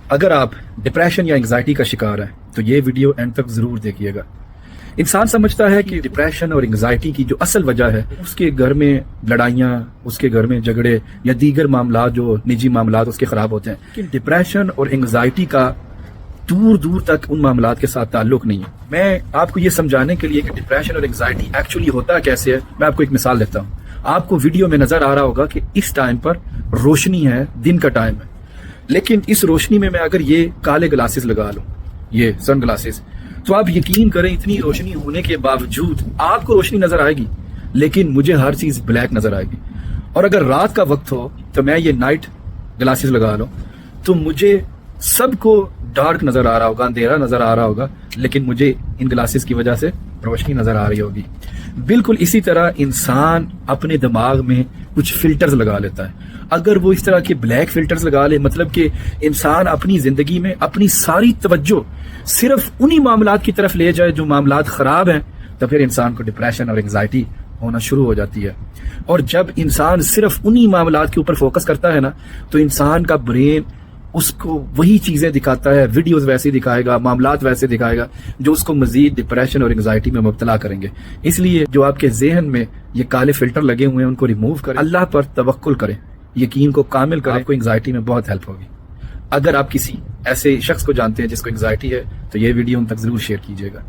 اگر آپ ڈپریشن یا انگزائٹی کا شکار ہیں تو یہ ویڈیو اینڈ تک ضرور دیکھیے گا۔ انسان سمجھتا ہے کہ ڈپریشن اور انگزائٹی کی جو اصل وجہ ہے اس کے گھر میں لڑائیاں، اس کے گھر میں جھگڑے یا دیگر معاملات جو نجی معاملات اس کے خراب ہوتے ہیں، لیکن ڈپریشن اور انگزائٹی کا دور دور تک ان معاملات کے ساتھ تعلق نہیں ہے۔ میں آپ کو یہ سمجھانے کے لیے کہ ڈپریشن اور انگزائٹی ایکچولی ہوتا کیسے ہے، میں آپ کو ایک مثال دیتا ہوں۔ آپ کو ویڈیو میں نظر آ رہا ہوگا کہ اس ٹائم پر روشنی ہے، دن کا ٹائم ہے، لیکن اس روشنی میں اگر یہ کالے گلاسز لگا لوں، یہ سن گلاسز، تو آپ یقین کریں اتنی روشنی ہونے کے باوجود آپ کو روشنی نظر آئے گی، لیکن مجھے ہر چیز بلیک نظر آئے گی۔ اور اگر رات کا وقت ہو تو میں یہ نائٹ گلاسز لگا لوں تو مجھے سب کو ڈارک نظر آ رہا ہوگا، اندھیرا نظر آ رہا ہوگا، لیکن مجھے ان گلاسز کی وجہ سے روشنی نظر آ رہی ہوگی۔ بالکل اسی طرح انسان اپنے دماغ میں کچھ فلٹرز لگا لیتا ہے۔ اگر وہ اس طرح کے بلیک فلٹرز لگا لے، مطلب کہ انسان اپنی زندگی میں اپنی ساری توجہ صرف انہی معاملات کی طرف لے جائے جو معاملات خراب ہیں، تو پھر انسان کو ڈپریشن اور انگزائٹی ہونا شروع ہو جاتی ہے۔ اور جب انسان صرف انہی معاملات کے اوپر فوکس کرتا ہے نا، تو انسان کا برین اس کو وہی چیزیں دکھاتا ہے، ویڈیوز ویسے دکھائے گا، معاملات ویسے دکھائے گا جو اس کو مزید ڈپریشن اور انگزائٹی میں مبتلا کریں گے۔ اس لیے جو آپ کے ذہن میں یہ کالے فلٹر لگے ہوئے ہیں ان کو ریموو کریں، اللہ پر توکل کریں، یقین کو کامل کریں، آپ کو انگزائٹی میں بہت ہیلپ ہوگی۔ اگر آپ کسی ایسے شخص کو جانتے ہیں جس کو انگزائٹی ہے تو یہ ویڈیو ان تک ضرور شیئر کیجیے گا۔